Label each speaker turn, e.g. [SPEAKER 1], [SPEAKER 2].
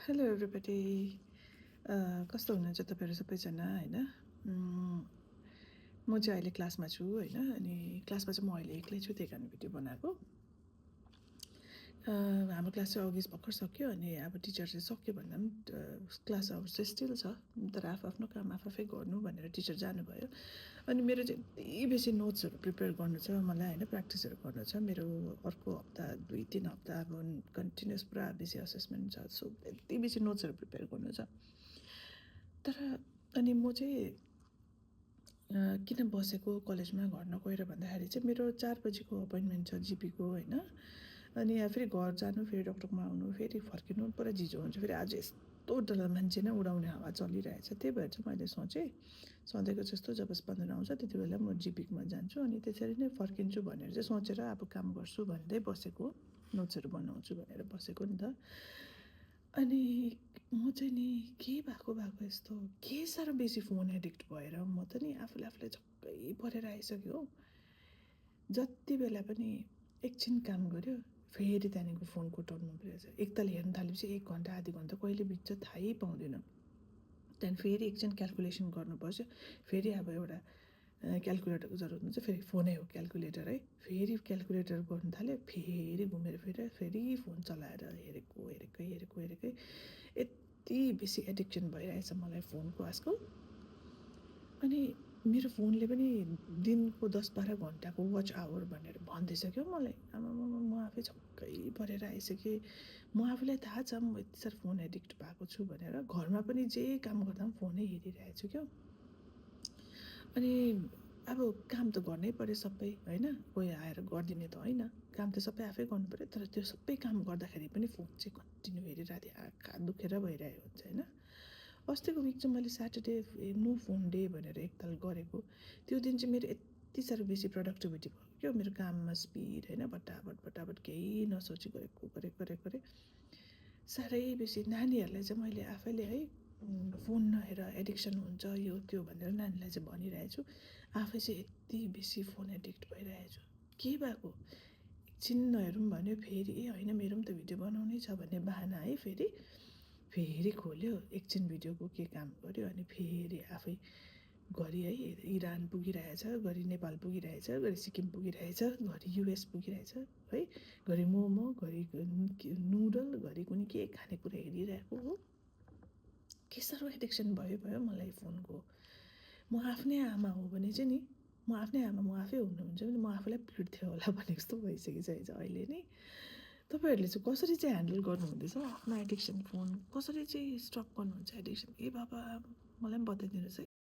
[SPEAKER 1] hello everybody कस्तो हुनुहुन्छ तपाईँहरू सबैजना होइन म चाहिँ अहिले क्लासमा छु होइन अनि क्लासमा चाहिँ म अहिले एक्लै छु त्यही कारण भिडियो बनाएको हाम्रो क्लास चाहिँ अघि भर्खर सक्यो अनि अब टिचर चाहिँ सक्यो भन्दा पनि क्लास आवर्स चाहिँ स्टिल छ तर आफ्नो काम आफै गर्नु भनेर टिचर जानुभयो अनि मेरो चाहिँ यति बेसी नोट्सहरू प्रिपेयर गर्नु छ मलाई होइन प्र्याक्टिसहरू गर्नु छ मेरो अर्को हप्ता 2-3 हप्ता अब कन्टिन्युस पुरा बेसी असेसमेन्ट छ सो यति बेसी नोट्सहरू प्रिपेयर गर्नु छ तर अनि म चाहिँ किन बसेको कलेजमा घर नगएर भन्दाखेरि चाहिँ मेरो 4 बजीको अपोइन्टमेन्ट छ जिपीको होइन अनि फेरि घर जानु फेरि डक्टरमा आउनु फेरि फर्किनु पुरा झिजो हुन्छ फेरि आज यस्तो डल्ला मान्छे नै उडाउने हावा चलिरहेछ त्यही भएर चाहिँ मैले सोचेँ सधैँको जस्तो जब स्पन्दन आउँछ त्यति बेला म जिपिकमा जान्छु अनि त्यसरी नै फर्किन्छु भनेर चाहिँ सोचेर अब काम गर्छु भन्दै बसेको नोट्सहरू बनाउँछु भनेर बसेको नि त अनि म चाहिँ नि के भएको यस्तो के साह्रो बेसी फोन एडिक्ट भएर म त नि आफूलाई झक्कै परेर आइसक्यो हो जति बेला पनि एकछिन काम गर्यो फेरि त्यहाँदेखिको फोन कोटाउनु परेछ एकताल हेर्नु थालेपछि 1 घन्टा आधी घन्टा कहिले बित्छ थाहै पाउँदैन त्यहाँदेखि फेरि एकछिन क्यालकुलेसन गर्नुपर्छ फेरि अब एउटा क्यालकुलेटरको जरुरत हुन्छ फेरि फोनै हो क्यालकुलेटर है फेरि क्यालकुलेटर गर्नु थाल्यो फेरि घुमेर फेरि फोन चलाएर हेरेकै यति बेसी एडिक्सन भइरहेछ मलाई फोनको आजकल अनि मेरो फोनले पनि दिनको 10-12 घन्टाको वाच आवर भनेर भन्दैछ क्या मलाई आमामामा म आफै छक्कै परेर आइसकेँ म आफूलाई थाहा छ म यति साह्रो फोन एडिक्ट भएको छु भनेर घरमा पनि जे काम गर्दा पनि फोनै हेरिरहेको छु क्या अनि अब काम त गर्नै पर्यो सबै होइन कोही आएर गरिदिने त होइन काम त सबै आफै गर्नु पर्यो तर त्यो सबै काम गर्दाखेरि पनि फोन चाहिँ कन्टिन्यू हेरिरहेको थिएँ आँखा दुखेर भइरहेको हुन्छ होइन अस्तिको विक चाहिँ मैले स्याटरडे नो फोन डे भनेर एकताल गरेको त्यो दिन चाहिँ मेरो यति साह्रो बेसी प्रोडक्टिभिटी भयो क्या मेरो काममा स्पिड होइन बटाबट केही नसोची गरेँ साह्रै बेसी नानीहरूलाई चाहिँ मैले आफैले है फोन नहेर एडिक्सन हुन्छ यो त्यो भनेर नानीलाई चाहिँ भनिरहेछु आफै चाहिँ यति बेसी फोन एडिक्ट भइरहेछु के भएको एकछिन नहेरौँ भन्यो फेरि होइन मेरो पनि त भिडियो बनाउनै छ भन्ने बाहना है फेरि खोल्यो एकछिन भिडियोको के काम गर्यो अनि फेरि आफै घरि है इरान पुगिरहेछ घरि नेपाल पुगिरहेछ घरि सिक्किम पुगिरहेछ घरि युएस पुगिरहेछ है घरि मोमो घरि नुडल घरि कुनै के खानेकुरा हेरिरहेको हो के साह्रो एडिक्सन भयो मलाई फोनको म आफ्नै आमा हो भने चाहिँ नि म आफ्नै आमा म आफै हुनुहुन्छ भने म आफूलाई पिट्थेँ होला भने जस्तो भइसकिसकेछ अहिले नै तपाईँहरूले चाहिँ कसरी चाहिँ ह्यान्डल गर्नुहुँदैछ आफ्नो एडिक्सन फोन कसरी चाहिँ स्टप गर्नुहुन्छ एडिक्सन ए बाबा मलाई पनि बताइदिनुहोस् है